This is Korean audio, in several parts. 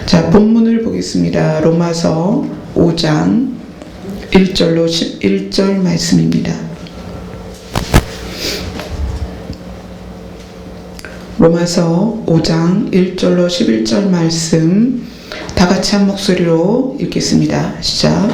자, 본문을 보겠습니다. 로마서 5장 1절로 11절 말씀입니다. 로마서 5장 1절로 11절 말씀 다 같이 한 목소리로 읽겠습니다. 시작.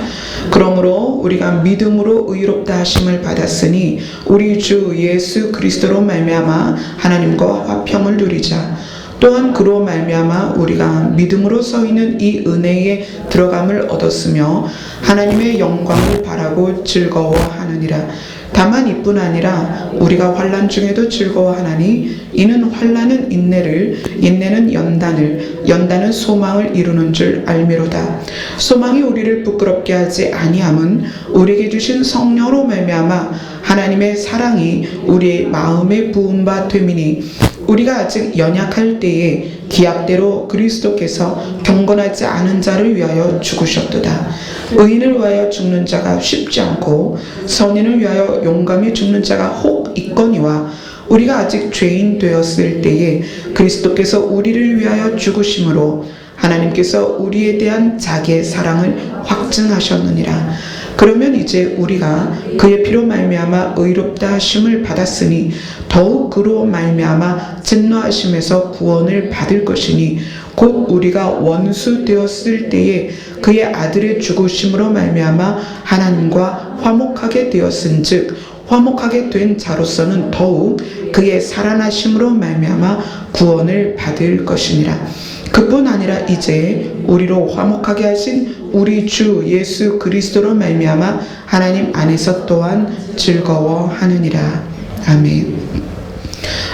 그러므로 우리가 믿음으로 의롭다 하심을 받았으니 우리 주 예수 그리스도로 말미암아 하나님과 화평을 누리자. 또한 그로 말미암아 우리가 믿음으로 서 있는 이 은혜에 들어감을 얻었으며 하나님의 영광을 바라고 즐거워하느니라. 다만 이뿐 아니라 우리가 환난 중에도 즐거워하나니 이는 환난은 인내를, 인내는 연단을, 연단은 소망을 이루는 줄 알미로다. 소망이 우리를 부끄럽게 하지 아니함은 우리에게 주신 성령으로 말미암아 하나님의 사랑이 우리의 마음에 부은 바 됨이니 우리가 아직 연약할 때에 기약대로 그리스도께서 경건하지 않은 자를 위하여 죽으셨도다. 의인을 위하여 죽는 자가 쉽지 않고 선인을 위하여 용감히 죽는 자가 혹 있거니와 우리가 아직 죄인 되었을 때에 그리스도께서 우리를 위하여 죽으심으로 하나님께서 우리에 대한 자기의 사랑을 확증하셨느니라. 그러면 이제 우리가 그의 피로 말미암아 의롭다 하심을 받았으니 더욱 그로 말미암아 진노하심에서 구원을 받을 것이니 곧 우리가 원수 되었을 때에 그의 아들의 죽으심으로 말미암아 하나님과 화목하게 되었은즉 화목하게 된 자로서는 더욱 그의 살아나심으로 말미암아 구원을 받을 것이니라. 그뿐 아니라 이제 우리로 화목하게 하신 우리 주 예수 그리스도로 말미암아 하나님 안에서 또한 즐거워하느니라. 아멘.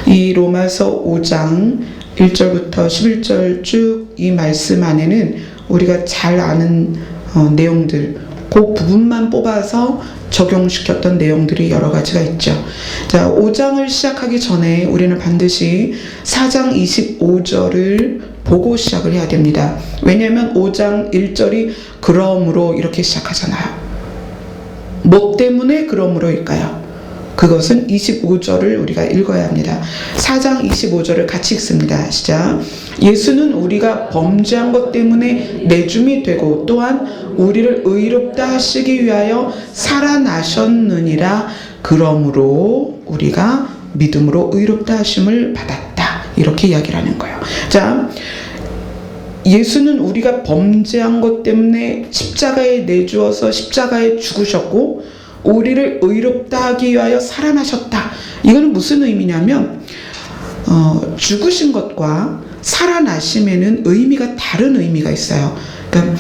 이 로마서 5장 1절부터 11절 쭉 이 말씀 안에는 우리가 잘 아는 내용들, 그 부분만 뽑아서 적용시켰던 내용들이 여러 가지가 있죠. 자, 5장을 시작하기 전에 우리는 반드시 4장 25절을 보고 시작을 해야 됩니다. 왜냐하면 5장 1절이 그러므로 이렇게 시작하잖아요. 뭐 때문에 그러므로일까요? 그것은 25절을 우리가 읽어야 합니다. 4장 25절을 같이 읽습니다. 시작. 예수는 우리가 범죄한 것 때문에 내줌이 되고 또한 우리를 의롭다 하시기 위하여 살아나셨느니라. 그러므로 우리가 믿음으로 의롭다 하심을 받았다. 이렇게 이야기를 하는 거예요. 자, 예수는 우리가 범죄한 것 때문에 십자가에 내주어서 십자가에 죽으셨고 우리를 의롭다 하기 위하여 살아나셨다. 이거는 무슨 의미냐면 죽으신 것과 살아나심에는 의미가 다른 의미가 있어요. 그러니까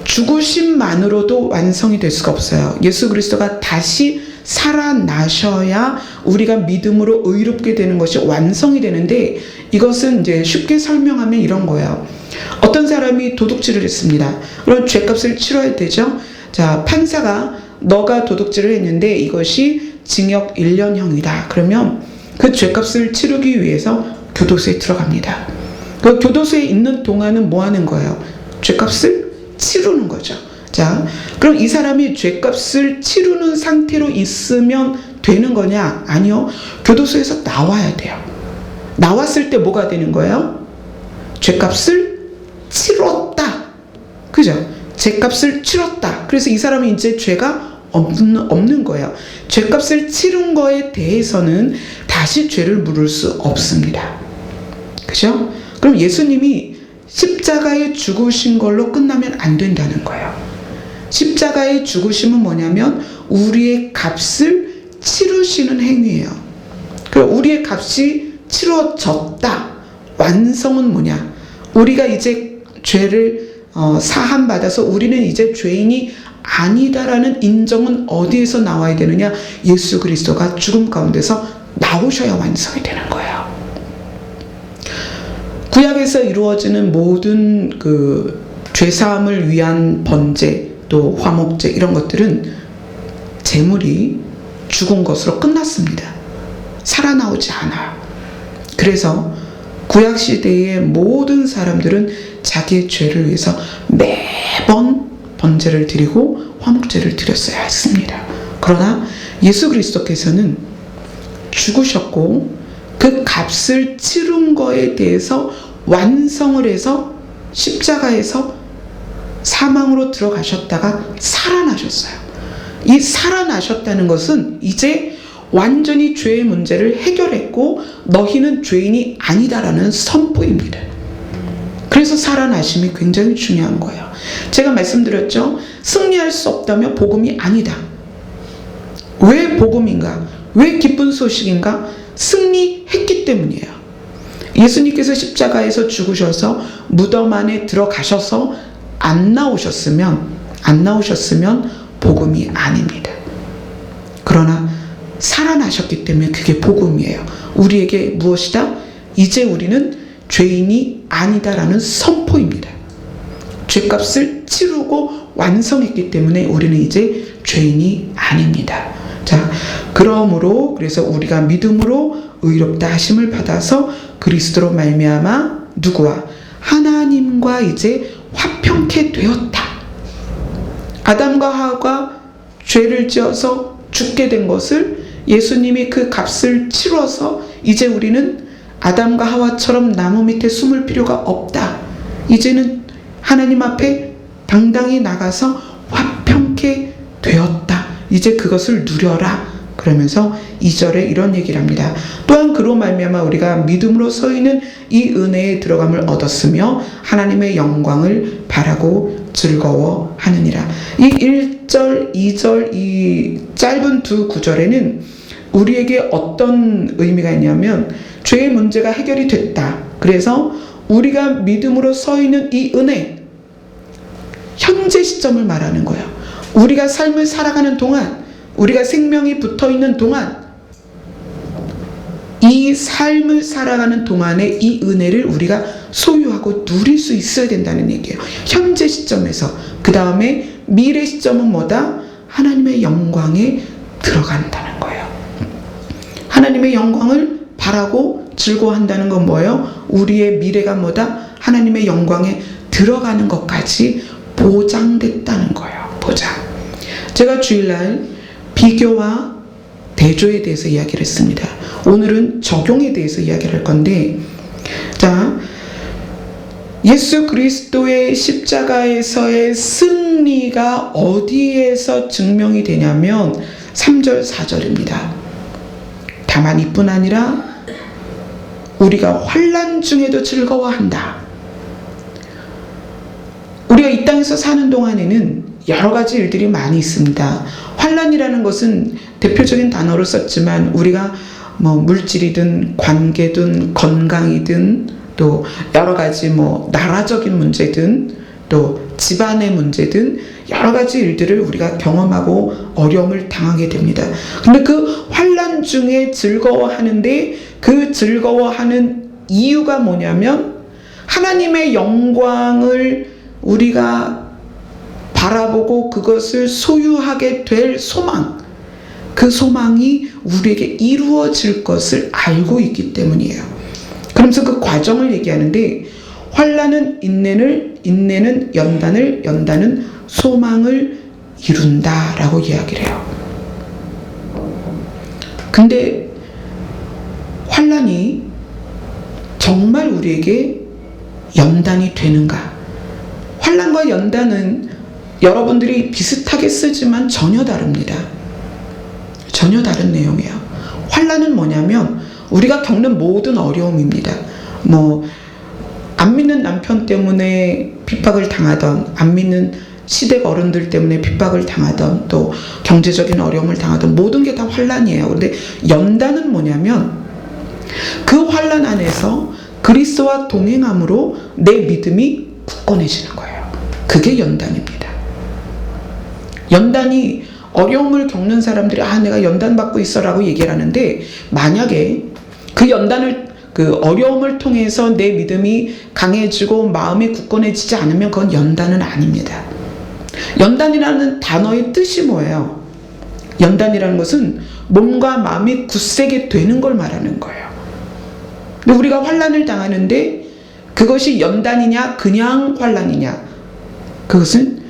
죽으심만으로도 완성이 될 수가 없어요. 예수 그리스도가 다시 살아나셔야 우리가 믿음으로 의롭게 되는 것이 완성이 되는데 이것은 이제 쉽게 설명하면 이런 거예요. 어떤 사람이 도둑질을 했습니다. 그럼 죄값을 치러야 되죠. 자, 판사가 너가 도둑질을 했는데 이것이 징역 1년형이다. 그러면 그 죄값을 치르기 위해서 교도소에 들어갑니다. 그 교도소에 있는 동안은 뭐 하는 거예요? 죄값을 치르는 거죠. 자, 그럼 이 사람이 죄값을 치르는 상태로 있으면 되는 거냐? 아니요. 교도소에서 나와야 돼요. 나왔을 때 뭐가 되는 거예요? 죄값을 치렀다. 그죠? 죄값을 치렀다. 그래서 이 사람이 이제 죄가 없는 거예요. 죄값을 치른 거에 대해서는 다시 죄를 물을 수 없습니다. 그죠? 그럼 예수님이 십자가에 죽으신 걸로 끝나면 안 된다는 거예요. 십자가에 죽으심은 뭐냐면 우리의 값을 치르시는 행위예요. 그럼 우리의 값이 치러졌다. 완성은 뭐냐? 우리가 이제 죄를 사함받아서 우리는 이제 죄인이 아니다라는 인정은 어디에서 나와야 되느냐? 예수 그리스도가 죽음 가운데서 나오셔야 완성이 되는 거예요. 구약에서 이루어지는 모든 그 죄사함을 위한 번제 또 화목제 이런 것들은 제물이 죽은 것으로 끝났습니다. 살아나오지 않아요. 그래서 구약 시대의 모든 사람들은 자기의 죄를 위해서 매번 번제를 드리고 화목제를 드렸어야 했습니다. 그러나 예수 그리스도께서는 죽으셨고 그 값을 치른 거에 대해서 완성을 해서 십자가에서 사망으로 들어가셨다가 살아나셨어요. 이 살아나셨다는 것은 이제 완전히 죄의 문제를 해결했고 너희는 죄인이 아니다라는 선포입니다. 그래서 살아나심이 굉장히 중요한 거예요. 제가 말씀드렸죠. 승리할 수 없다면 복음이 아니다. 왜 복음인가? 왜 기쁜 소식인가? 승리했기 때문이에요. 예수님께서 십자가에서 죽으셔서 무덤 안에 들어가셔서 안 나오셨으면 복음이 아닙니다. 그러나 살아나셨기 때문에 그게 복음이에요. 우리에게 무엇이다? 이제 우리는 죄인이 아니다라는 선포입니다. 죄값을 치르고 완성했기 때문에 우리는 이제 죄인이 아닙니다. 자, 그러므로 그래서 우리가 믿음으로 의롭다 하심을 받아서 그리스도로 말미암아 누구와? 하나님과 이제 화평케 되었다. 아담과 하와가 죄를 지어서 죽게 된 것을 예수님이 그 값을 치러서 이제 우리는 아담과 하와처럼 나무 밑에 숨을 필요가 없다. 이제는 하나님 앞에 당당히 나가서 화평케 되었다. 이제 그것을 누려라. 그러면서 2절에 이런 얘기를 합니다. 또한 그로 말미암아 우리가 믿음으로 서 있는 이 은혜에 들어감을 얻었으며 하나님의 영광을 바라고 즐거워하느니라. 이 1절, 2절 이 짧은 두 구절에는 우리에게 어떤 의미가 있냐면 죄의 문제가 해결이 됐다. 그래서 우리가 믿음으로 서 있는 이 은혜, 현재 시점을 말하는 거예요. 우리가 삶을 살아가는 동안, 우리가 생명이 붙어있는 동안, 이 삶을 살아가는 동안에 이 은혜를 우리가 소유하고 누릴 수 있어야 된다는 얘기예요. 현재 시점에서. 그 다음에 미래 시점은 뭐다? 하나님의 영광에 들어간다는 거예요. 하나님의 영광을 바라고 즐거워한다는 건 뭐예요? 우리의 미래가 뭐다? 하나님의 영광에 들어가는 것까지 보장됐다는 거예요. 보장. 제가 주일날 비교와 대조에 대해서 이야기를 했습니다. 오늘은 적용에 대해서 이야기를 할 건데, 자, 예수 그리스도의 십자가에서의 승리가 어디에서 증명이 되냐면 3절 4절입니다. 다만 이뿐 아니라 우리가 환난 중에도 즐거워한다. 우리가 이 땅에서 사는 동안에는 여러 가지 일들이 많이 있습니다. 환난이라는 것은 대표적인 단어로 썼지만 우리가 뭐 물질이든 관계든 건강이든 또 여러 가지 뭐 나라적인 문제든 또 집안의 문제든 여러 가지 일들을 우리가 경험하고 어려움을 당하게 됩니다. 근데 그 환난 중에 즐거워하는데 그 즐거워하는 이유가 뭐냐면 하나님의 영광을 우리가 바라보고 그것을 소유하게 될 소망, 그 소망이 우리에게 이루어질 것을 알고 있기 때문이에요. 그러면서 그 과정을 얘기하는데 환난은 인내는 연단은 소망을 이룬다라고 이야기를 해요. 근데 환난이 정말 우리에게 연단이 되는가? 환난과 연단은 여러분들이 비슷하게 쓰지만 전혀 다릅니다. 전혀 다른 내용이에요. 환난은 뭐냐면 우리가 겪는 모든 어려움입니다. 뭐 안 믿는 남편 때문에 핍박을 당하던, 안 믿는 시댁 어른들 때문에 핍박을 당하던, 또 경제적인 어려움을 당하던 모든 게 다 환난이에요. 근데 연단은 뭐냐면 그 환난 안에서 그리스도와 동행함으로 내 믿음이 굳건해지는 거예요. 그게 연단입니다. 연단이 어려움을 겪는 사람들이 내가 연단받고 있어라고 얘기를 하는데, 만약에 그 연단을 그 어려움을 통해서 내 믿음이 강해지고 마음이 굳건해지지 않으면 그건 연단은 아닙니다. 연단이라는 단어의 뜻이 뭐예요? 연단이라는 것은 몸과 마음이 굳세게 되는 걸 말하는 거예요. 근데 우리가 환난을 당하는데 그것이 연단이냐 그냥 환난이냐, 그것은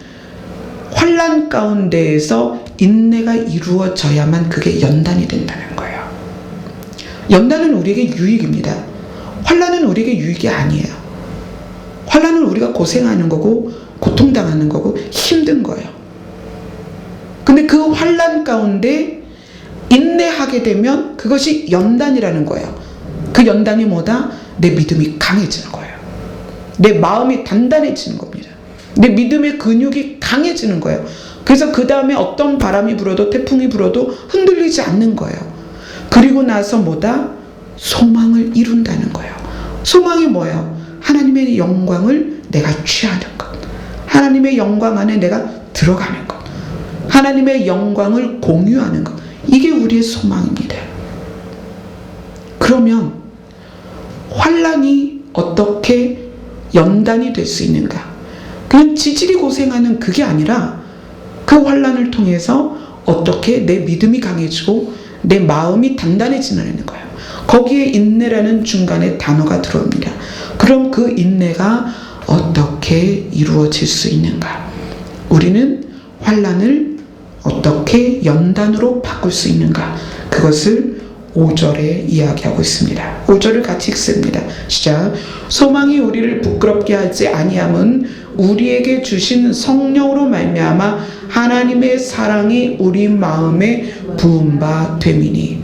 환난 가운데에서 인내가 이루어져야만 그게 연단이 된다는 거예요. 연단은 우리에게 유익입니다. 환난은 우리에게 유익이 아니에요. 환난은 우리가 고생하는 거고 고통당하는 거고 힘든 거예요. 근데 그 환난 가운데 인내하게 되면 그것이 연단이라는 거예요. 그 연단이 뭐다? 내 믿음이 강해지는 거예요. 내 마음이 단단해지는 겁니다. 내 믿음의 근육이 강해지는 거예요. 그래서 그 다음에 어떤 바람이 불어도 태풍이 불어도 흔들리지 않는 거예요. 그리고 나서 뭐다? 소망을 이룬다는 거예요. 소망이 뭐예요? 하나님의 영광을 내가 취하는 것. 하나님의 영광 안에 내가 들어가는 것. 하나님의 영광을 공유하는 것. 이게 우리의 소망입니다. 그러면 환난이 어떻게 연단이 될 수 있는가? 그냥 지질이 고생하는 그게 아니라 그 환난을 통해서 어떻게 내 믿음이 강해지고 내 마음이 단단해지는 거예요. 거기에 인내라는 중간에 단어가 들어옵니다. 그럼 그 인내가 어떻게 이루어질 수 있는가? 우리는 환난을 어떻게 연단으로 바꿀 수 있는가? 그것을 5절에 이야기하고 있습니다. 5절을 같이 읽습니다. 시작. 소망이 우리를 부끄럽게 하지 아니함은 우리에게 주신 성령으로 말미암아 하나님의 사랑이 우리 마음에 부은 바 됨이니.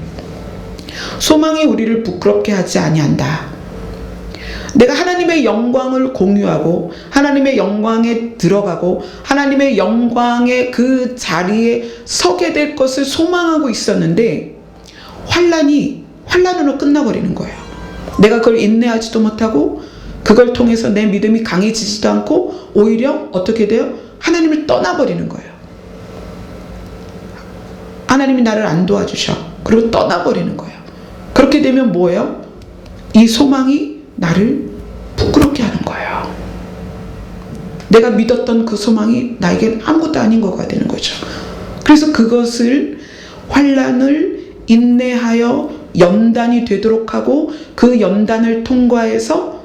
소망이 우리를 부끄럽게 하지 아니한다. 내가 하나님의 영광을 공유하고 하나님의 영광에 들어가고 하나님의 영광의 그 자리에 서게 될 것을 소망하고 있었는데 환난으로 끝나버리는 거예요. 내가 그걸 인내하지도 못하고 그걸 통해서 내 믿음이 강해지지도 않고 오히려 어떻게 돼요? 하나님을 떠나버리는 거예요. 하나님이 나를 안 도와주셔. 그리고 떠나버리는 거예요. 그렇게 되면 뭐예요? 이 소망이 나를 부끄럽게 하는 거예요. 내가 믿었던 그 소망이 나에겐 아무것도 아닌 거가 되는 거죠. 그래서 그것을 환난을 인내하여 연단이 되도록 하고 그 연단을 통과해서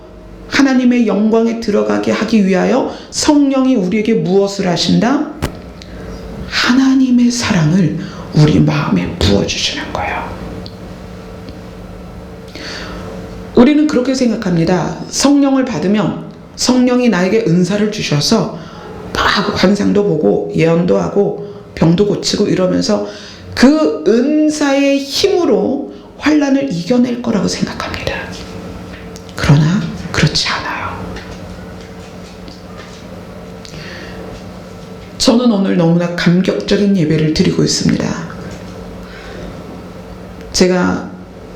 하나님의 영광에 들어가게 하기 위하여 성령이 우리에게 무엇을 하신다? 하나님의 사랑을 우리 마음에 부어주시는 거예요. 우리는 그렇게 생각합니다. 성령을 받으면 성령이 나에게 은사를 주셔서 막 환상도 보고 예언도 하고 병도 고치고 이러면서 그 은사의 힘으로 환난을 이겨낼 거라고 생각합니다. 그러나 그렇지 않아요. 저는 오늘 너무나 감격적인 예배를 드리고 있습니다. 제가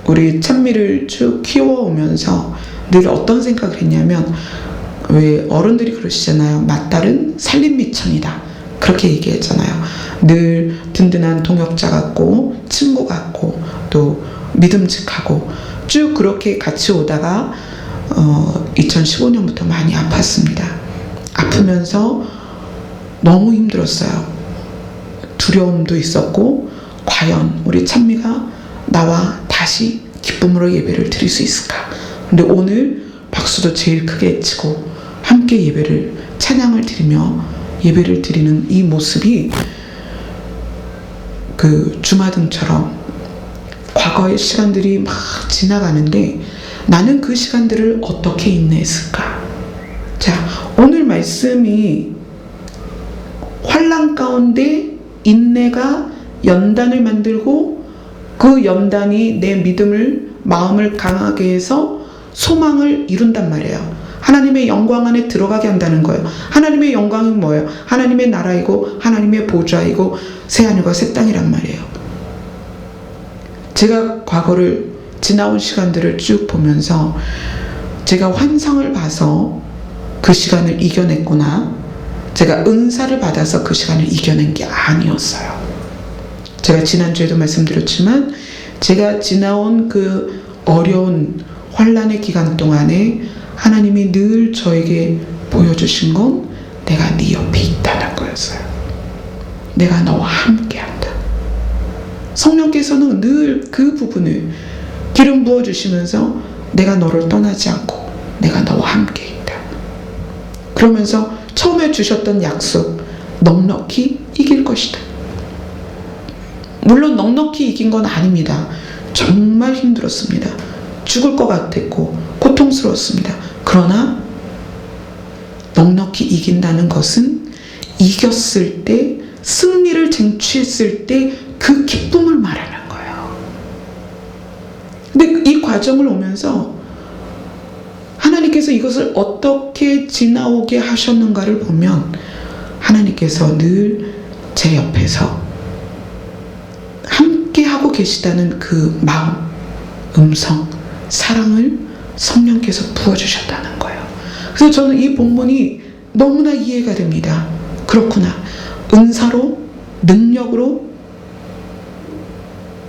우리 찬미를 쭉 키워오면서 늘 어떤 생각을 했냐면, 왜 어른들이 그러시잖아요. 맏딸은 살림미천이다. 그렇게 얘기했잖아요. 늘 든든한 동역자 같고 친구 같고 또 믿음직하고 쭉 그렇게 같이 오다가 2015년부터 많이 아팠습니다. 아프면서 너무 힘들었어요. 두려움도 있었고, 과연 우리 찬미가 나와 다시 기쁨으로 예배를 드릴 수 있을까? 근데 오늘 박수도 제일 크게 치고 함께 예배를, 찬양을 드리며 예배를 드리는 이 모습이 그 주마등처럼 과거의 시간들이 막 지나가는데 나는 그 시간들을 어떻게 인내했을까? 자, 오늘 말씀이 환난 가운데 인내가 연단을 만들고 그 연단이 내 믿음을, 마음을 강하게 해서 소망을 이룬단 말이에요. 하나님의 영광 안에 들어가게 한다는 거예요. 하나님의 영광이 뭐예요? 하나님의 나라이고 하나님의 보좌이고 새하늘과 새 땅이란 말이에요. 제가 과거를, 지나온 시간들을 쭉 보면서 제가 환상을 봐서 그 시간을 이겨냈구나, 제가 은사를 받아서 그 시간을 이겨낸 게 아니었어요. 제가 지난주에도 말씀드렸지만 제가 지나온 그 어려운 환난의 기간 동안에 하나님이 늘 저에게 보여주신 건 내가 네 옆에 있다는 거였어요. 내가 너와 함께한다. 성령께서는 늘 그 부분을 기름 부어주시면서 내가 너를 떠나지 않고 내가 너와 함께 있다. 그러면서 처음에 주셨던 약속, 넉넉히 이길 것이다. 물론 넉넉히 이긴 건 아닙니다. 정말 힘들었습니다. 죽을 것 같았고 고통스러웠습니다. 그러나 넉넉히 이긴다는 것은 이겼을 때, 승리를 쟁취했을 때 그 기쁨을 말하는 거예요. 근데 이 과정을 오면서 하나님께서 이것을 어떻게 지나오게 하셨는가를 보면 하나님께서 늘 제 옆에서 함께 하고 계시다는 그 마음, 음성, 사랑을 성령께서 부어주셨다는 거예요. 그래서 저는 이 본문이 너무나 이해가 됩니다. 그렇구나. 은사로, 능력으로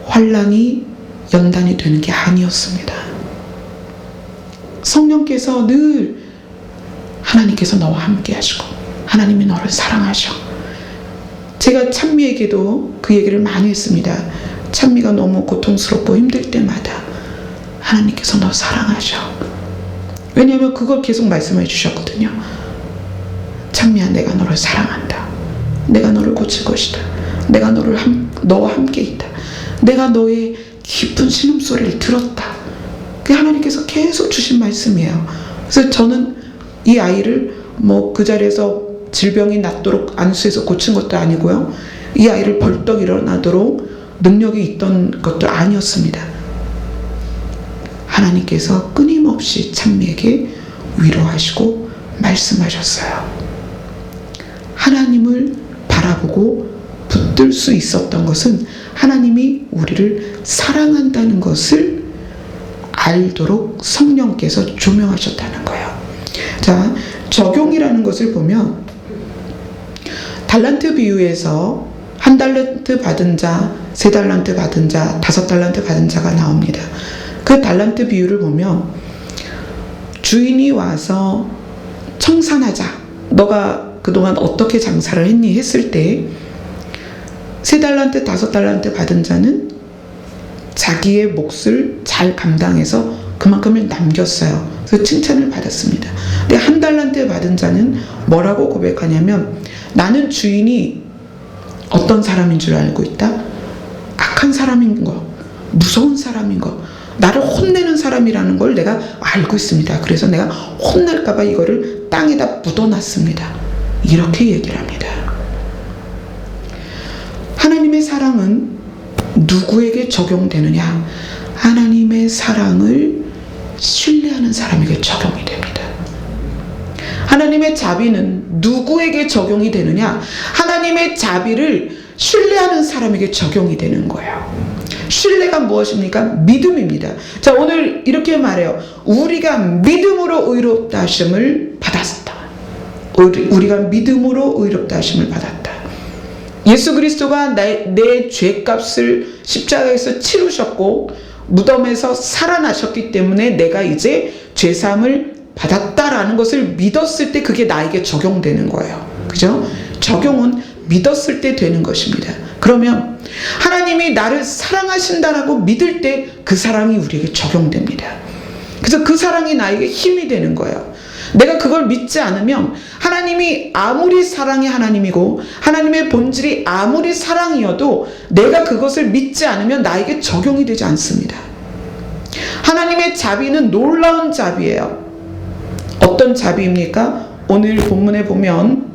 환난이 연단이 되는 게 아니었습니다. 성령께서 늘 하나님께서 너와 함께 하시고 하나님이 너를 사랑하셔. 제가 찬미에게도 그 얘기를 많이 했습니다. 찬미가 너무 고통스럽고 힘들 때마다 하나님께서 너 사랑하셔. 왜냐하면 그걸 계속 말씀해 주셨거든요. 찬미야, 내가 너를 사랑한다. 내가 너를 고칠 것이다. 내가 너와 함께 있다. 내가 너의 깊은 신음소리를 들었다. 그게 하나님께서 계속 주신 말씀이에요. 그래서 저는 이 아이를 그 자리에서 질병이 낫도록 안수해서 고친 것도 아니고요. 이 아이를 벌떡 일어나도록 능력이 있던 것도 아니었습니다. 하나님께서 끊임없이 찬미에게 위로하시고 말씀하셨어요. 하나님을 바라보고 붙들 수 있었던 것은 하나님이 우리를 사랑한다는 것을 알도록 성령께서 조명하셨다는 거예요. 자, 적용이라는 것을 보면 달란트 비유에서 1달란트 받은 자, 3달란트 받은 자, 5달란트 받은 자가 나옵니다. 그 달란트 비유를 보면 주인이 와서 청산하자. 너가 그동안 어떻게 장사를 했니? 했을 때 3달란트, 5달란트 받은 자는 자기의 몫을 잘 감당해서 그만큼을 남겼어요. 그래서 칭찬을 받았습니다. 근데 1달란트 받은 자는 뭐라고 고백하냐면 나는 주인이 어떤 사람인 줄 알고 있다? 악한 사람인 거, 무서운 사람인 거, 나를 혼내는 사람이라는 걸 내가 알고 있습니다. 그래서 내가 혼날까봐 이거를 땅에다 묻어놨습니다. 이렇게 얘기를 합니다. 하나님의 사랑은 누구에게 적용되느냐? 하나님의 사랑을 신뢰하는 사람에게 적용이 됩니다. 하나님의 자비는 누구에게 적용이 되느냐? 하나님의 자비를 신뢰하는 사람에게 적용이 되는 거예요. 신뢰가 무엇입니까? 믿음입니다. 자, 오늘 이렇게 말해요. 우리가 믿음으로 의롭다 하심을 받았다. 우리가 믿음으로 의롭다 하심을 받았다. 예수 그리스도가 내 죄값을 십자가에서 치르셨고 무덤에서 살아나셨기 때문에 내가 이제 죄사함을 받았다라는 것을 믿었을 때 그게 나에게 적용되는 거예요. 그죠? 적용은 믿었을 때 되는 것입니다. 그러면 하나님이 나를 사랑하신다라고 믿을 때 그 사랑이 우리에게 적용됩니다. 그래서 그 사랑이 나에게 힘이 되는 거예요. 내가 그걸 믿지 않으면 하나님이 아무리 사랑의 하나님이고 하나님의 본질이 아무리 사랑이어도 내가 그것을 믿지 않으면 나에게 적용이 되지 않습니다. 하나님의 자비는 놀라운 자비예요. 어떤 자비입니까? 오늘 본문에 보면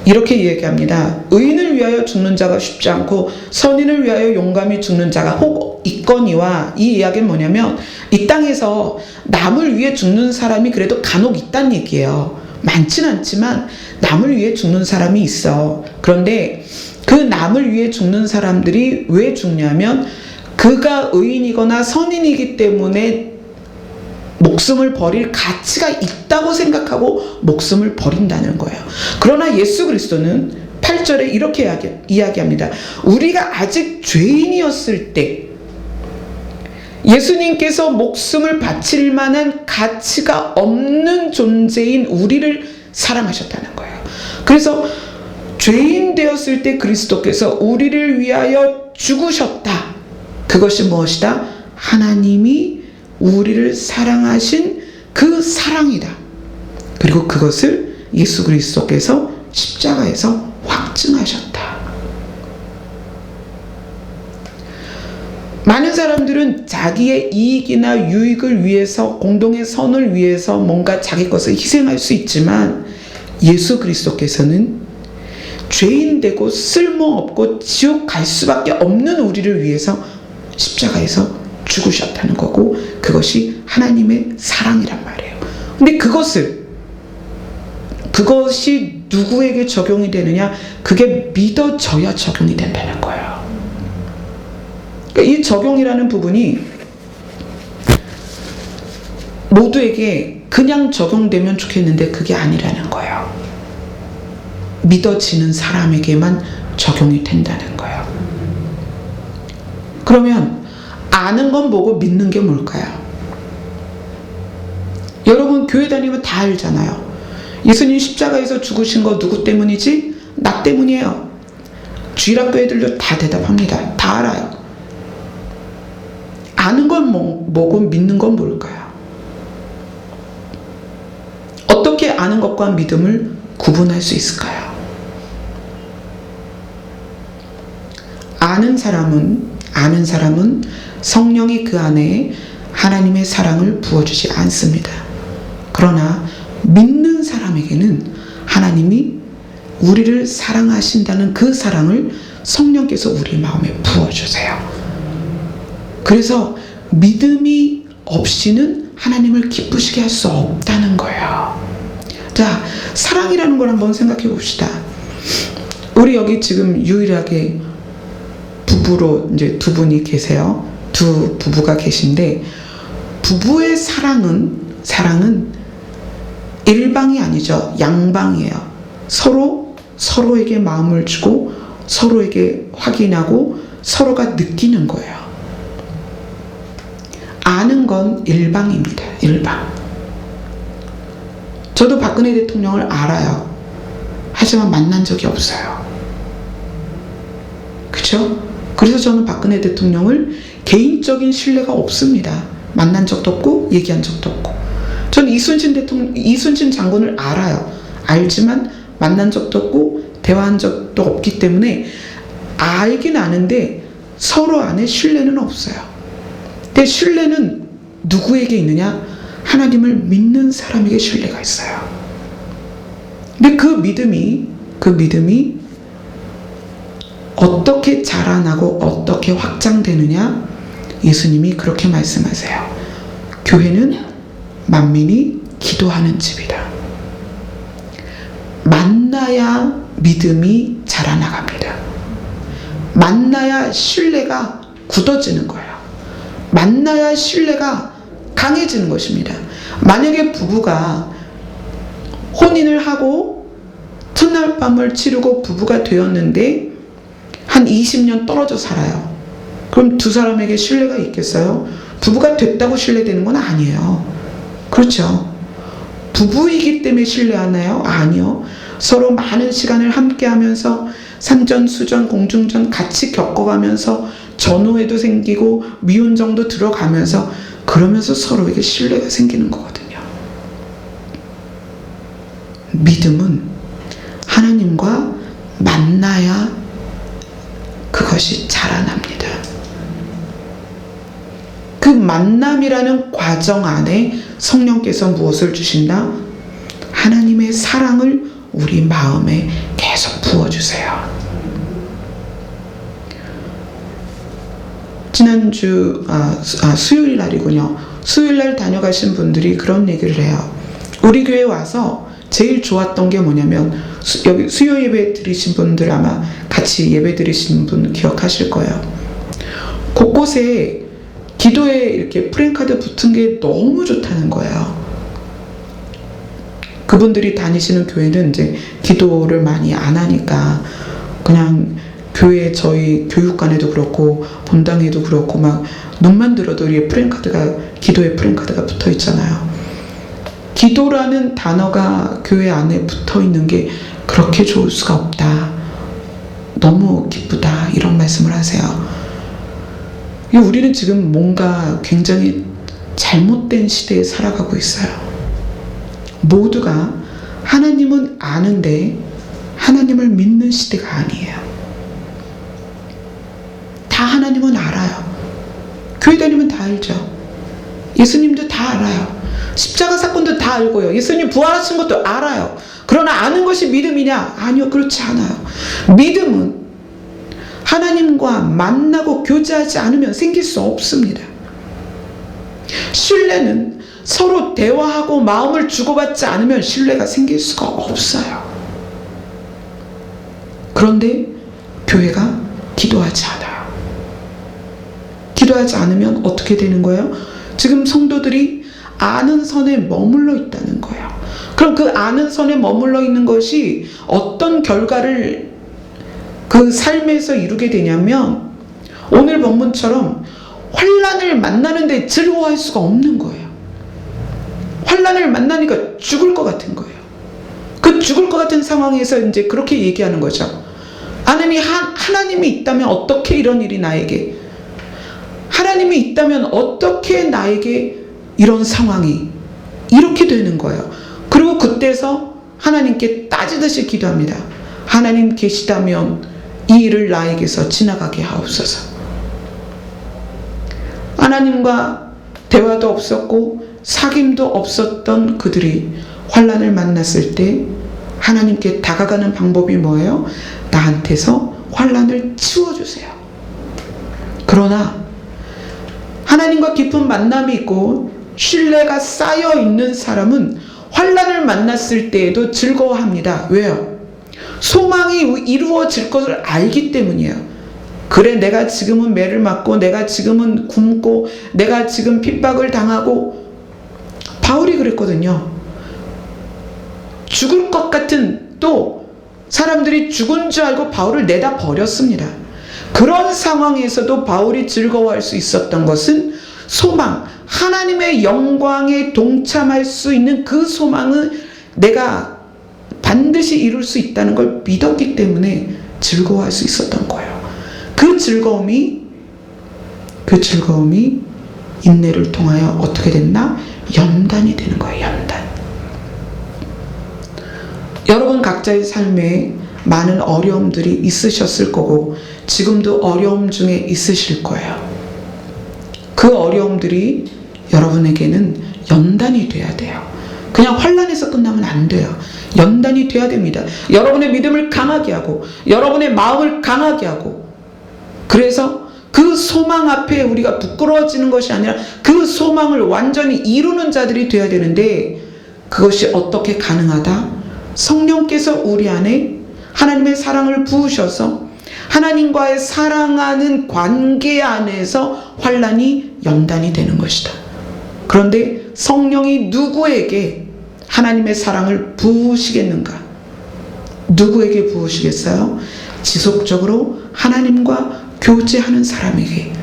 이렇게 얘기합니다. 의인을 위하여 죽는 자가 쉽지 않고 선인을 위하여 용감히 죽는 자가 혹 있거니와, 이 이야기는 뭐냐면 이 땅에서 남을 위해 죽는 사람이 그래도 간혹 있다는 얘기예요. 많지는 않지만 남을 위해 죽는 사람이 있어. 그런데 그 남을 위해 죽는 사람들이 왜 죽냐면 그가 의인이거나 선인이기 때문에 목숨을 버릴 가치가 있다고 생각하고 목숨을 버린다는 거예요. 그러나 예수 그리스도는 8절에 이렇게 이야기합니다. 우리가 아직 죄인이었을 때 예수님께서 목숨을 바칠 만한 가치가 없는 존재인 우리를 사랑하셨다는 거예요. 그래서 죄인 되었을 때 그리스도께서 우리를 위하여 죽으셨다. 그것이 무엇이다? 하나님이 우리를 사랑하신 그 사랑이다. 그리고 그것을 예수 그리스도께서 십자가에서 확증하셨다. 많은 사람들은 자기의 이익이나 유익을 위해서, 공동의 선을 위해서 뭔가 자기 것을 희생할 수 있지만 예수 그리스도께서는 죄인 되고 쓸모없고 지옥 갈 수밖에 없는 우리를 위해서 십자가에서 죽으셨다는 거고, 그것이 하나님의 사랑이란 말이에요. 근데 그것이 누구에게 적용이 되느냐? 그게 믿어져야 적용이 된다는 거예요. 이 적용이라는 부분이 모두에게 그냥 적용되면 좋겠는데 그게 아니라는 거예요. 믿어지는 사람에게만 적용이 된다는 거예요. 그러면 아는 건 뭐고 믿는 게 뭘까요? 여러분 교회 다니면 다 알잖아요. 예수님 십자가에서 죽으신 거 누구 때문이지? 나 때문이에요. 주일학교 애들도 다 대답합니다. 다 알아요. 아는 건 뭐고 믿는 건 뭘까요? 어떻게 아는 것과 믿음을 구분할 수 있을까요? 아는 사람은 성령이 그 안에 하나님의 사랑을 부어주지 않습니다. 그러나 믿는 사람에게는 하나님이 우리를 사랑하신다는 그 사랑을 성령께서 우리 마음에 부어주세요. 그래서 믿음이 없이는 하나님을 기쁘시게 할 수 없다는 거예요. 자, 사랑이라는 걸 한번 생각해 봅시다. 우리 여기 지금 유일하게 부부로 이제 두 분이 계세요. 두 부부가 계신데, 부부의 사랑은 일방이 아니죠. 양방이에요. 서로에게 마음을 주고 서로에게 확인하고 서로가 느끼는 거예요. 아는 건 일방입니다. 일방. 저도 박근혜 대통령을 알아요. 하지만 만난 적이 없어요. 그렇죠? 그래서 저는 박근혜 대통령을 개인적인 신뢰가 없습니다. 만난 적도 없고 얘기한 적도 없고. 저는 이순신 장군을 알아요. 알지만 만난 적도 없고 대화한 적도 없기 때문에 알긴 아는데 서로 안에 신뢰는 없어요. 근데 신뢰는 누구에게 있느냐? 하나님을 믿는 사람에게 신뢰가 있어요. 근데 그 믿음이 어떻게 자라나고 어떻게 확장되느냐? 예수님이 그렇게 말씀하세요. 교회는 만민이 기도하는 집이다. 만나야 믿음이 자라나갑니다. 만나야 신뢰가 굳어지는 거예요. 만나야 신뢰가 강해지는 것입니다. 만약에 부부가 혼인을 하고 첫날 밤을 치르고 부부가 되었는데 한 20년 떨어져 살아요. 그럼 두 사람에게 신뢰가 있겠어요? 부부가 됐다고 신뢰되는 건 아니에요. 그렇죠? 부부이기 때문에 신뢰하나요? 아니요. 서로 많은 시간을 함께 하면서 산전수전 공중전 같이 겪어가면서 전우애도 생기고 미운정도 들어가면서 그러면서 서로에게 신뢰가 생기는 거거든요. 믿음은 하나님과 만나야 그것이 자라납니다. 그 만남이라는 과정 안에 성령께서 무엇을 주신다? 하나님의 사랑을 우리 마음에 계속 부어주세요. 지난주 수요일 날이군요. 수요일 날 다녀가신 분들이 그런 얘기를 해요. 우리 교회 와서 제일 좋았던 게 뭐냐면, 여기 수요 예배 드리신 분들 아마 같이 예배 드리신 분 기억하실 거예요. 곳곳에 기도에 이렇게 프랜카드 붙은 게 너무 좋다는 거예요. 그분들이 다니시는 교회는 이제 기도를 많이 안 하니까 그냥 교회 저희 교육관에도 그렇고 본당에도 그렇고 막 눈만 들어도 이게 기도의 프랜카드가 붙어 있잖아요. 기도라는 단어가 교회 안에 붙어 있는 게 그렇게 좋을 수가 없다. 너무 기쁘다. 이런 말씀을 하세요. 우리는 지금 뭔가 굉장히 잘못된 시대에 살아가고 있어요. 모두가 하나님은 아는데 하나님을 믿는 시대가 아니에요. 다 하나님은 알아요. 교회 다니면 다 알죠. 예수님도 다 알아요. 십자가 사건도 다 알고요. 예수님 부활하신 것도 알아요. 그러나 아는 것이 믿음이냐? 아니요, 그렇지 않아요. 믿음은 하나님과 만나고 교제하지 않으면 생길 수 없습니다. 신뢰는 서로 대화하고 마음을 주고받지 않으면 신뢰가 생길 수가 없어요. 그런데 교회가 기도하지 않아요. 기도하지 않으면 어떻게 되는 거예요? 지금 성도들이 아는 선에 머물러 있다는 거예요. 그럼 그 아는 선에 머물러 있는 것이 어떤 결과를 그 삶에서 이루게 되냐면, 오늘 본문처럼 환난을 만나는데 즐거워할 수가 없는 거예요. 환난을 만나니까 죽을 것 같은 거예요. 그 죽을 것 같은 상황에서 이제 그렇게 얘기하는 거죠. 하나님이 있다면 어떻게 이런 일이 나에게, 하나님이 있다면 어떻게 나에게 이런 상황이 이렇게 되는 거예요. 그리고 그때서 하나님께 따지듯이 기도합니다. 하나님 계시다면 이 일을 나에게서 지나가게 하옵소서. 하나님과 대화도 없었고 사귐도 없었던 그들이 환난을 만났을 때 하나님께 다가가는 방법이 뭐예요? 나한테서 환난을 치워주세요. 그러나 하나님과 깊은 만남이 있고 신뢰가 쌓여 있는 사람은 환난을 만났을 때에도 즐거워합니다. 왜요? 소망이 이루어질 것을 알기 때문이에요. 그래, 내가 지금은 매를 맞고, 내가 지금은 굶고, 내가 지금 핍박을 당하고, 바울이 그랬거든요. 죽을 것 같은, 또 사람들이 죽은 줄 알고 바울을 내다 버렸습니다. 그런 상황에서도 바울이 즐거워할 수 있었던 것은 소망, 하나님의 영광에 동참할 수 있는 그 소망은 내가 반드시 이룰 수 있다는 걸 믿었기 때문에 즐거워할 수 있었던 거예요. 그 즐거움이 인내를 통하여 어떻게 됐나? 연단이 되는 거예요. 연단. 여러분 각자의 삶에 많은 어려움들이 있으셨을 거고 지금도 어려움 중에 있으실 거예요. 그 어려움들이 여러분에게는 연단이 돼야 돼요. 그냥 환난에서 끝나면 안 돼요. 연단이 돼야 됩니다. 여러분의 믿음을 강하게 하고 여러분의 마음을 강하게 하고, 그래서 그 소망 앞에 우리가 부끄러워지는 것이 아니라 그 소망을 완전히 이루는 자들이 돼야 되는데, 그것이 어떻게 가능하다? 성령께서 우리 안에 하나님의 사랑을 부으셔서 하나님과의 사랑하는 관계 안에서 환난이 연단이 되는 것이다. 그런데 성령이 누구에게 하나님의 사랑을 부으시겠는가? 누구에게 부으시겠어요? 지속적으로 하나님과 교제하는 사람에게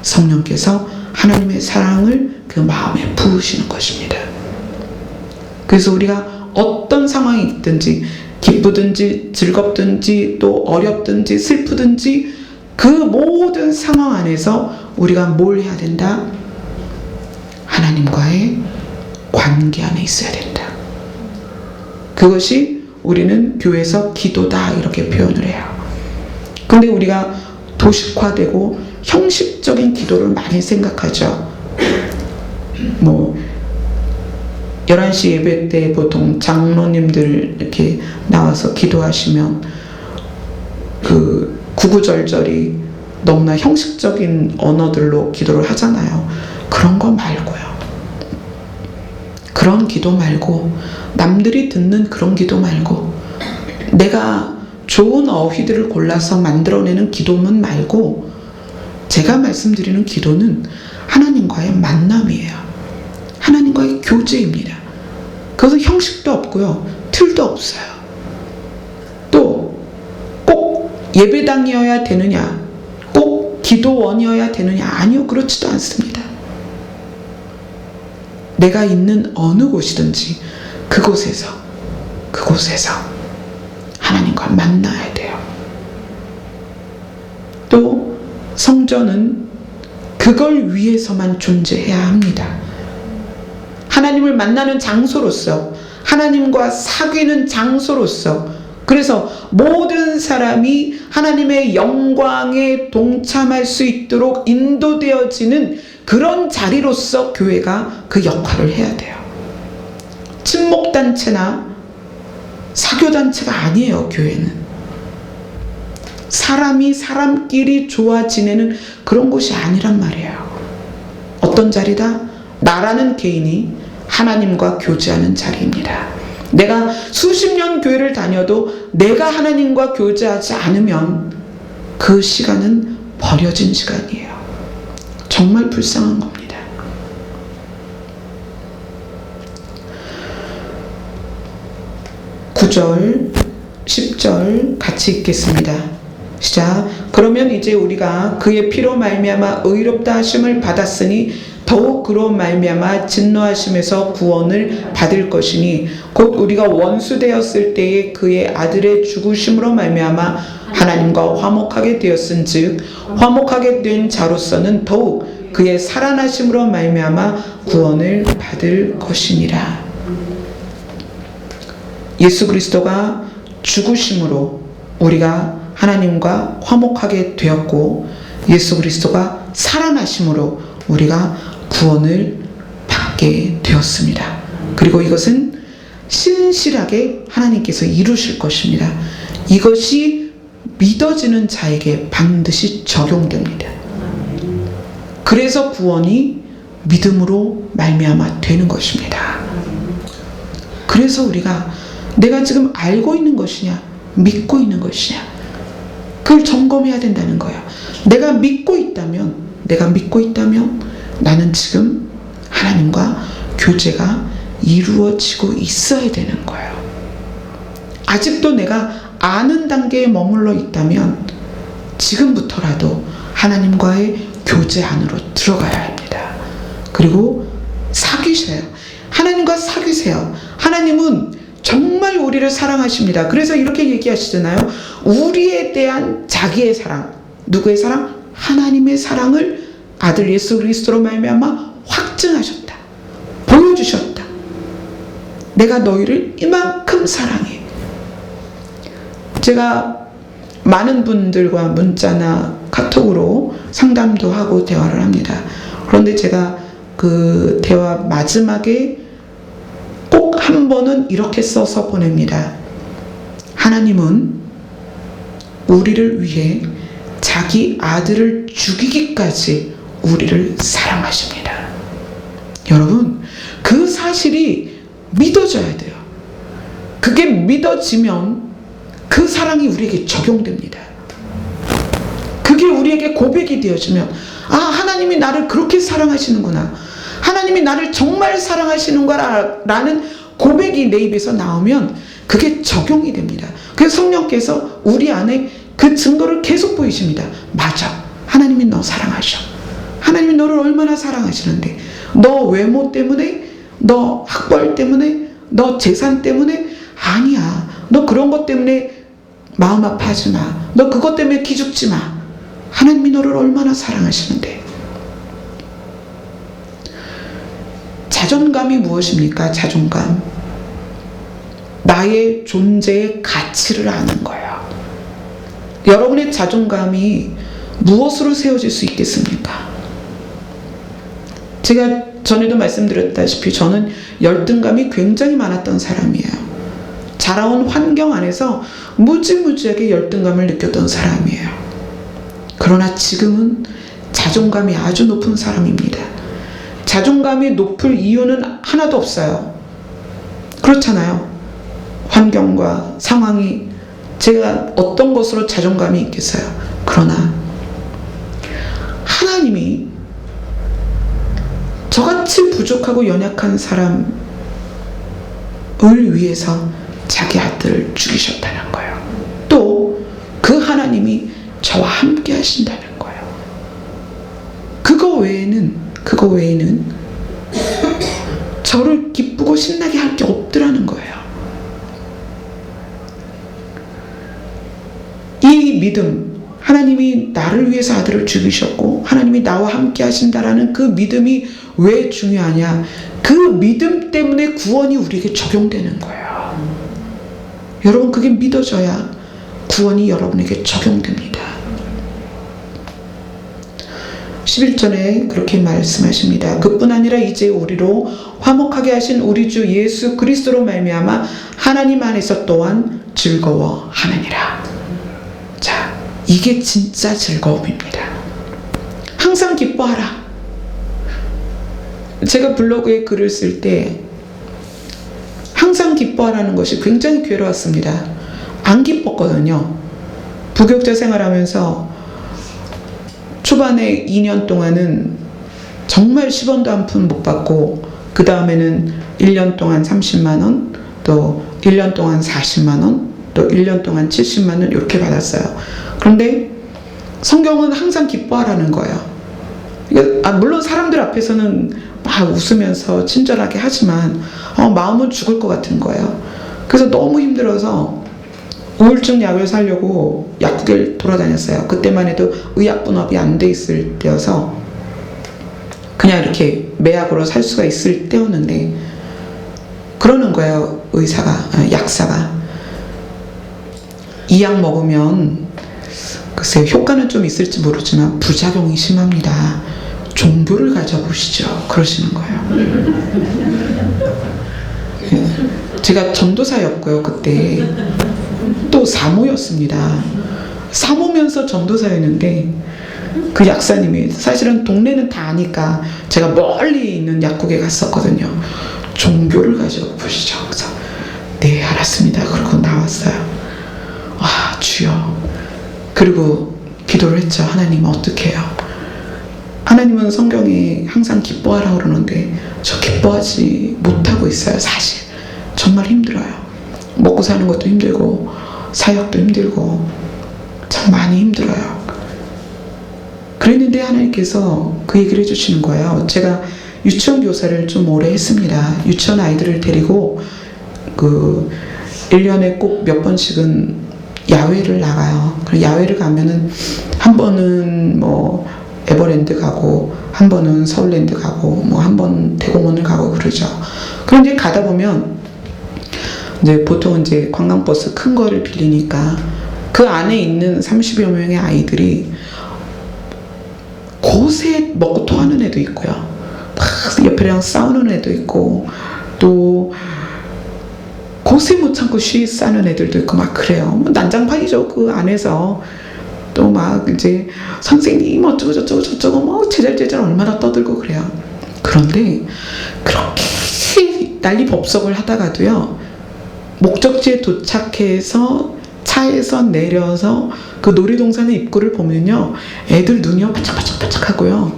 성령께서 하나님의 사랑을 그 마음에 부으시는 것입니다. 그래서 우리가 어떤 상황이 있든지, 기쁘든지 즐겁든지 또 어렵든지 슬프든지 그 모든 상황 안에서 우리가 뭘 해야 된다? 하나님과의 관계 안에 있어야 된다. 그것이 우리는 교회에서 기도다 이렇게 표현을 해요. 근데 우리가 도식화되고 형식적인 기도를 많이 생각하죠. 11시 예배 때 보통 장로님들 이렇게 나와서 기도하시면 그 구구절절이 너무나 형식적인 언어들로 기도를 하잖아요. 그런 거 말고요. 그런 기도 말고, 남들이 듣는 그런 기도 말고, 내가 좋은 어휘들을 골라서 만들어내는 기도문 말고, 제가 말씀드리는 기도는 하나님과의 만남이에요. 하나님과의 교제입니다. 그것은 형식도 없고요, 틀도 없어요. 또 꼭 예배당이어야 되느냐, 꼭 기도원이어야 되느냐, 아니요, 그렇지도 않습니다. 내가 있는 어느 곳이든지 그곳에서 하나님과 만나야 돼요. 또 성전은 그걸 위해서만 존재해야 합니다. 하나님을 만나는 장소로서, 하나님과 사귀는 장소로서 그래서 모든 사람이 하나님의 영광에 동참할 수 있도록 인도되어지는 그런 자리로서 교회가 그 역할을 해야 돼요. 친목단체나 사교단체가 아니에요. 교회는 사람이 사람끼리 좋아 지내는 그런 곳이 아니란 말이에요. 어떤 자리다? 나라는 개인이 하나님과 교제하는 자리입니다. 내가 수십 년 교회를 다녀도 내가 하나님과 교제하지 않으면 그 시간은 버려진 시간이에요. 정말 불쌍한 겁니다. (9절) (10절) 같이 읽겠습니다. 시작. 그러면 이제 우리가 그의 피로 말미암아 의롭다 하심을 받았으니 더욱 그로 말미암아 진노하심에서 구원을 받을 것이니 곧 우리가 원수 되었을 때에 그의 아들의 죽으심으로 말미암아 하나님과 화목하게 되었은즉 화목하게 된 자로서는 더욱 그의 살아나심으로 말미암아 구원을 받을 것이니라. 예수 그리스도가 죽으심으로 우리가 하나님과 화목하게 되었고 예수 그리스도가 살아나심으로 우리가 구원을 받게 되었습니다. 그리고 이것은 신실하게 하나님께서 이루실 것입니다. 이것이 믿어지는 자에게 반드시 적용됩니다. 그래서 구원이 믿음으로 말미암아 되는 것입니다. 그래서 우리가 내가 지금 알고 있는 것이냐 믿고 있는 것이냐 그걸 점검해야 된다는 거예요. 내가 믿고 있다면 나는 지금 하나님과 교제가 이루어지고 있어야 되는 거예요. 아직도 내가 아는 단계에 머물러 있다면 지금부터라도 하나님과의 교제 안으로 들어가야 합니다. 그리고 사귀세요. 하나님과 사귀세요. 하나님은 정말 우리를 사랑하십니다. 그래서 이렇게 얘기하시잖아요. 우리에 대한 자기의 사랑, 누구의 사랑? 하나님의 사랑을 아들 예수 그리스도로 말미암아 확증하셨다. 보여주셨다. 내가 너희를 이만큼 사랑해. 제가 많은 분들과 문자나 카톡으로 상담도 하고 대화를 합니다. 그런데 제가 그 대화 마지막에 꼭 한 번은 이렇게 써서 보냅니다. 하나님은 우리를 위해 자기 아들을 죽이기까지 우리를 사랑하십니다. 여러분, 그 사실이 믿어져야 돼요. 그게 믿어지면 그 사랑이 우리에게 적용됩니다. 그게 우리에게 고백이 되어지면 아, 하나님이 나를 그렇게 사랑하시는구나. 하나님이 나를 정말 사랑하시는구나라는 고백이 내 입에서 나오면 그게 적용이 됩니다. 그래서 성령께서 우리 안에 그 증거를 계속 보이십니다. 맞아. 하나님이 너 사랑하셔. 하나님이 너를 얼마나 사랑하시는데 너 외모 때문에, 너 학벌 때문에, 너 재산 때문에 아니야. 너 그런 것 때문에 마음 아파하지 마. 너 그것 때문에 기죽지 마. 하나님이 너를 얼마나 사랑하시는데. 자존감이 무엇입니까? 자존감. 나의 존재의 가치를 아는 거예요. 여러분의 자존감이 무엇으로 세워질 수 있겠습니까? 제가 전에도 말씀드렸다시피 저는 열등감이 굉장히 많았던 사람이에요. 자라온 환경 안에서 무지무지하게 열등감을 느꼈던 사람이에요. 그러나 지금은 자존감이 아주 높은 사람입니다. 자존감이 높을 이유는 하나도 없어요. 그렇잖아요. 환경과 상황이 제가 어떤 것으로 자존감이 있겠어요. 그러나 하나님이 저같이 부족하고 연약한 사람을 위해서 자기 아들을 죽이셨다는 거예요. 또 그 하나님이 저와 함께 하신다는 거예요. 그거 외에는 저를 기쁘고 신나게 할 게 없더라는 거예요. 이 믿음, 하나님이 나를 위해서 아들을 죽이셨고 하나님이 나와 함께 하신다라는 그 믿음이 왜 중요하냐? 그 믿음 때문에 구원이 우리에게 적용되는 거예요. 여러분, 그게 믿어져야 구원이 여러분에게 적용됩니다. 11절에 그렇게 말씀하십니다. 그뿐 아니라 이제 우리로 화목하게 하신 우리 주 예수 그리스도로 말미암아 하나님 안에서 또한 즐거워하느니라. 자, 이게 진짜 즐거움입니다. 항상 기뻐하라. 제가 블로그에 글을 쓸 때 항상 기뻐하라는 것이 굉장히 괴로웠습니다. 안 기뻤거든요. 부교육자 생활하면서 초반에 2년 동안은 정말 10원도 한 푼 못 받고, 그 다음에는 1년 동안 30만원, 또 1년 동안 40만원, 또 1년 동안 70만원 이렇게 받았어요. 그런데 성경은 항상 기뻐하라는 거예요. 물론 사람들 앞에서는 막 웃으면서 친절하게 하지만 마음은 죽을 것 같은 거예요. 그래서 너무 힘들어서 우울증 약을 사려고 약국을 돌아다녔어요. 그때만 해도 의약분업이 안 돼 있을 때여서 그냥 이렇게 매약으로 살 수가 있을 때였는데, 그러는 거예요. 약사가 이 약 먹으면 글쎄요, 효과는 좀 있을지 모르지만 부작용이 심합니다. 종교를 가져보시죠. 그러시는 거예요. 제가 전도사였고요. 그때 또 사모였습니다. 사모면서 전도사였는데, 그 약사님이 사실은 동네는 다 아니까 제가 멀리 있는 약국에 갔었거든요. 종교를 가져보시죠. 그래서 네, 알았습니다. 그러고 나왔어요. 와, 주여. 그리고 기도를 했죠. 하나님, 어떻게 해요? 하나님은 성경에 항상 기뻐하라고 그러는데 저 기뻐하지 못하고 있어요. 사실 정말 힘들어요. 먹고 사는 것도 힘들고 사역도 힘들고 참 많이 힘들어요. 그랬는데 하나님께서 그 얘기를 해주시는 거예요. 제가 유치원 교사를 좀 오래 했습니다. 유치원 아이들을 데리고 1년에 꼭 몇 번씩은 야외를 나가요. 야외를 가면은 한 번은 뭐 에버랜드 가고, 한 번은 서울랜드 가고, 뭐 한 번 대공원을 가고 그러죠. 그런데 가다 보면 이제 보통 이제 관광버스 큰 거를 빌리니까 그 안에 있는 30여 명의 아이들이 곳에 먹고 토하는 애도 있고요. 막 옆에랑 싸우는 애도 있고, 또 곳에 못 참고 쉬 싸는 애들도 있고 막 그래요. 뭐 난장판이죠. 그 안에서 또 막 이제 선생님 어쩌고 저쩌고 저쩌고 뭐 제잘제잘 얼마나 떠들고 그래요. 그런데 그렇게 난리법석을 하다가도요, 목적지에 도착해서 차에서 내려서 그 놀이동산의 입구를 보면요, 애들 눈이요 반짝반짝 하고요,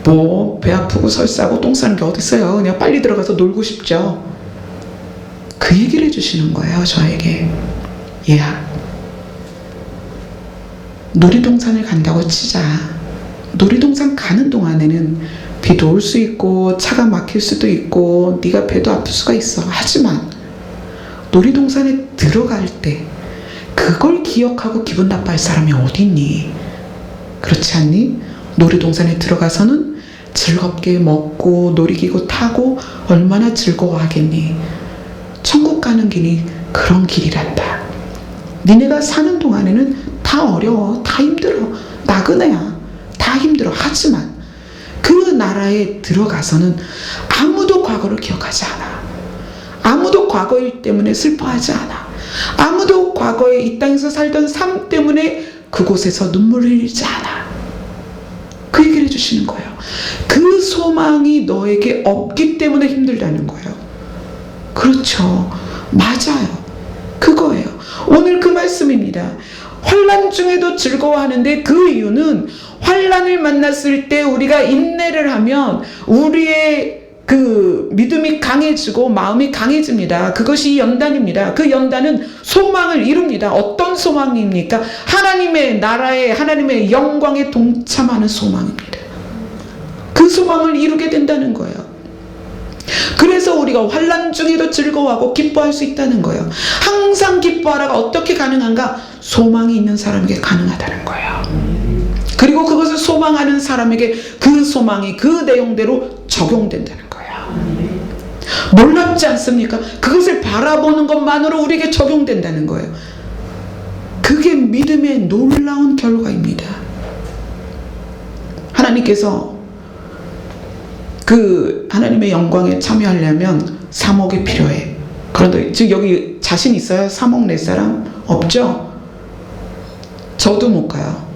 뭐 배 아프고 설사고 똥 싸는 게 어딨어요. 그냥 빨리 들어가서 놀고 싶죠. 그 얘기를 해주시는 거예요, 저에게. 얘야, 놀이동산을 간다고 치자. 놀이동산 가는 동안에는 비도 올 수 있고 차가 막힐 수도 있고 네가 배도 아플 수가 있어. 하지만 놀이동산에 들어갈 때 그걸 기억하고 기분 나빠할 사람이 어디 있니? 그렇지 않니? 놀이동산에 들어가서는 즐겁게 먹고 놀이기구 타고 얼마나 즐거워하겠니? 천국 가는 길이 그런 길이란다. 니네가 사는 동안에는 다 어려워, 다 힘들어, 나그네야, 다 힘들어. 하지만 그 나라에 들어가서는 아무도 과거를 기억하지 않아. 아무도 과거일 때문에 슬퍼하지 않아. 아무도 과거에 이 땅에서 살던 삶 때문에 그곳에서 눈물을 흘리지 않아. 그 얘기를 해주시는 거예요. 그 소망이 너에게 없기 때문에 힘들다는 거예요. 그렇죠. 맞아요. 그거예요. 오늘 그 말씀입니다. 환난 중에도 즐거워하는데 그 이유는 환난을 만났을 때 우리가 인내를 하면 우리의 그 믿음이 강해지고 마음이 강해집니다. 그것이 연단입니다. 그 연단은 소망을 이룹니다. 어떤 소망입니까? 하나님의 나라에, 하나님의 영광에 동참하는 소망입니다. 그 소망을 이루게 된다는 거예요. 그래서 우리가 환난 중에도 즐거워하고 기뻐할 수 있다는 거예요. 항상 기뻐하라가 어떻게 가능한가? 소망이 있는 사람에게 가능하다는 거예요. 그리고 그것을 소망하는 사람에게 그 소망이 그 내용대로 적용된다는 거예요. 놀랍지 않습니까? 그것을 바라보는 것만으로 우리에게 적용된다는 거예요. 그게 믿음의 놀라운 결과입니다. 하나님께서 그 하나님의 영광에 참여하려면 사목이 필요해. 그런데 지금 여기 자신 있어요? 사목 낼 사람? 없죠? 저도 못 가요.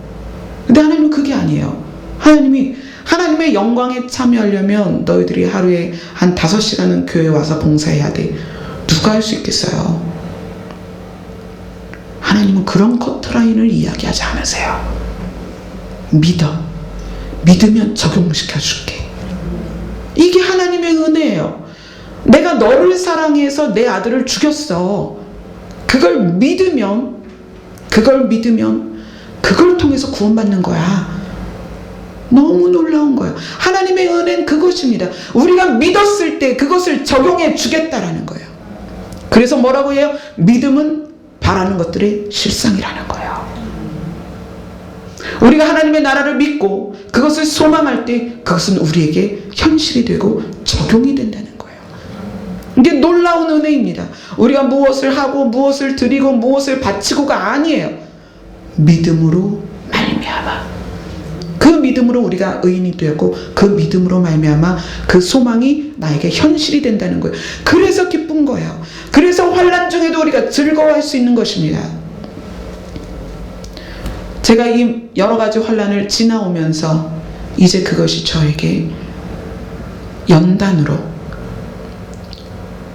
근데 하나님은 그게 아니에요. 하나님이 하나님의 영광에 참여하려면 너희들이 하루에 한 5시간은 교회 와서 봉사해야 돼. 누가 할 수 있겠어요? 하나님은 그런 커트라인을 이야기하지 않으세요. 믿어. 믿으면 적용시켜줄게. 이게 하나님의 은혜예요. 내가 너를 사랑해서 내 아들을 죽였어. 그걸 믿으면 그걸 통해서 구원받는 거야. 너무 놀라운 거예요. 하나님의 은혜는 그것입니다. 우리가 믿었을 때 그것을 적용해 주겠다라는 거예요. 그래서 뭐라고 해요? 믿음은 바라는 것들의 실상이라는 거예요. 우리가 하나님의 나라를 믿고 그것을 소망할 때 그것은 우리에게 현실이 되고 적용이 된다는 거예요. 이게 놀라운 은혜입니다. 우리가 무엇을 하고 무엇을 드리고 무엇을 바치고가 아니에요. 믿음으로 말미암아. 그 믿음으로 우리가 의인이 되었고 그 믿음으로 말미암아 그 소망이 나에게 현실이 된다는 거예요. 그래서 기쁜 거예요. 그래서 환난 중에도 우리가 즐거워할 수 있는 것입니다. 제가 이 여러 가지 환난을 지나오면서 이제 그것이 저에게 연단으로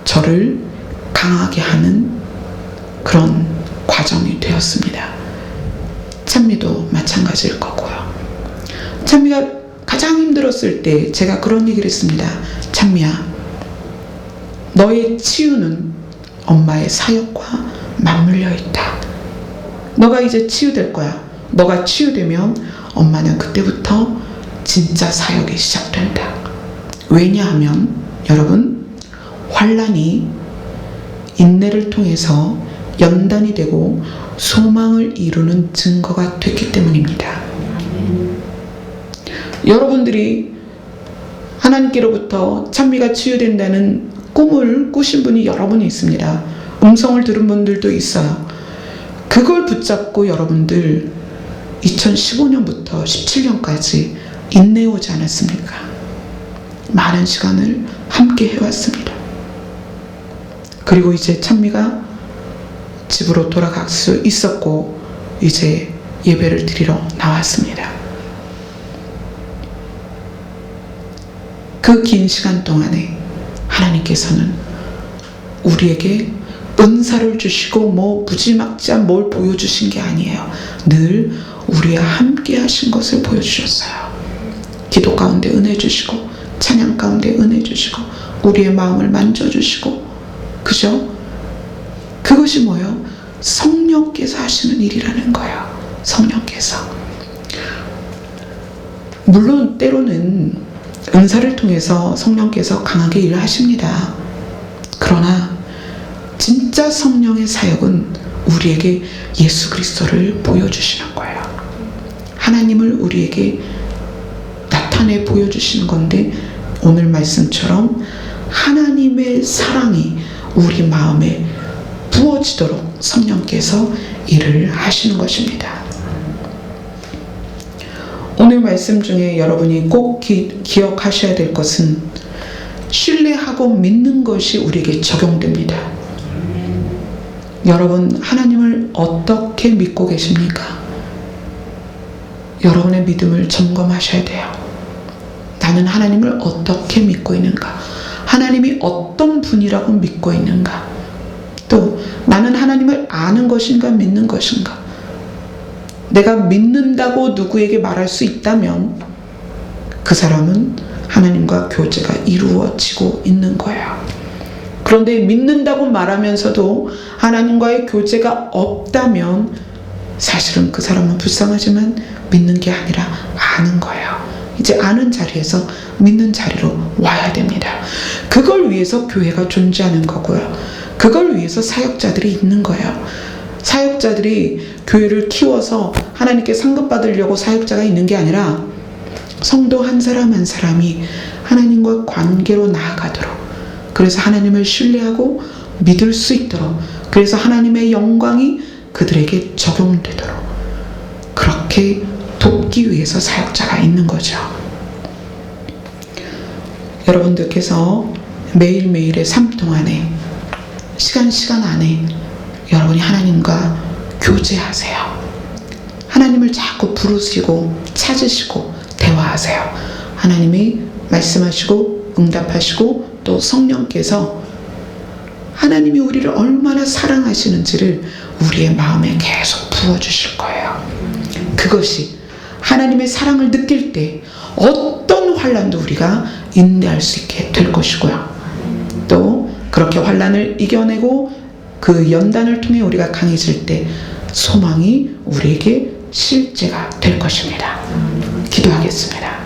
저를 강하게 하는 그런 과정이 되었습니다. 찬미도 마찬가지일 거고요. 찬미가 가장 힘들었을 때 제가 그런 얘기를 했습니다. 찬미야, 너의 치유는 엄마의 사역과 맞물려 있다. 너가 이제 치유될 거야. 너가 치유되면 엄마는 그때부터 진짜 사역이 시작된다. 왜냐하면 여러분, 환난이 인내를 통해서 연단이 되고 소망을 이루는 증거가 됐기 때문입니다. 여러분들이 하나님께로부터 찬미가 치유된다는 꿈을 꾸신 분이 여러분이 있습니다. 음성을 들은 분들도 있어요. 그걸 붙잡고 여러분들 2015년부터 17년까지 인내해오지 않았습니까? 많은 시간을 함께 해왔습니다. 그리고 이제 찬미가 집으로 돌아갈 수 있었고 이제 예배를 드리러 나왔습니다. 그 긴 시간 동안에 하나님께서는 우리에게 은사를 주시고 뭐 무지막지한 뭘 보여주신 게 아니에요. 늘 우리와 함께 하신 것을 보여주셨어요. 기도 가운데 은혜 주시고 찬양 가운데 은혜 주시고 우리의 마음을 만져주시고, 그죠? 그것이 뭐예요? 성령께서 하시는 일이라는 거예요. 성령께서. 물론 때로는 은사를 통해서 성령께서 강하게 일을 하십니다. 그러나 진짜 성령의 사역은 우리에게 예수 그리스도를 보여주시는 거예요. 하나님을 우리에게 나타내 보여주시는 건데, 오늘 말씀처럼 하나님의 사랑이 우리 마음에 부어지도록 성령께서 일을 하시는 것입니다. 오늘 말씀 중에 여러분이 꼭 기억하셔야 될 것은 신뢰하고 믿는 것이 우리에게 적용됩니다. 여러분, 하나님을 어떻게 믿고 계십니까? 여러분의 믿음을 점검하셔야 돼요. 나는 하나님을 어떻게 믿고 있는가? 하나님이 어떤 분이라고 믿고 있는가? 또 나는 하나님을 아는 것인가 믿는 것인가? 내가 믿는다고 누구에게 말할 수 있다면 그 사람은 하나님과 교제가 이루어지고 있는 거예요. 그런데 믿는다고 말하면서도 하나님과의 교제가 없다면 사실은 그 사람은 불쌍하지만 믿는 게 아니라 아는 거예요. 이제 아는 자리에서 믿는 자리로 와야 됩니다. 그걸 위해서 교회가 존재하는 거고요. 그걸 위해서 사역자들이 있는 거예요. 사역자들이 교회를 키워서 하나님께 상급받으려고 사역자가 있는 게 아니라 성도 한 사람 한 사람이 하나님과 관계로 나아가도록, 그래서 하나님을 신뢰하고 믿을 수 있도록, 그래서 하나님의 영광이 그들에게 적용되도록 그렇게 돕기 위해서 사역자가 있는 거죠. 여러분들께서 매일매일의 삶 동안에 시간 안에 여러분이 하나님과 교제하세요. 하나님을 자꾸 부르시고 찾으시고 대화하세요. 하나님이 말씀하시고 응답하시고 또 성령께서 하나님이 우리를 얼마나 사랑하시는지를 우리의 마음에 계속 부어주실 거예요. 그것이 하나님의 사랑을 느낄 때 어떤 환난도 우리가 인내할 수 있게 될 것이고요. 또 그렇게 환난을 이겨내고 그 연단을 통해 우리가 강해질 때 소망이 우리에게 실제가 될 것입니다. 기도하겠습니다.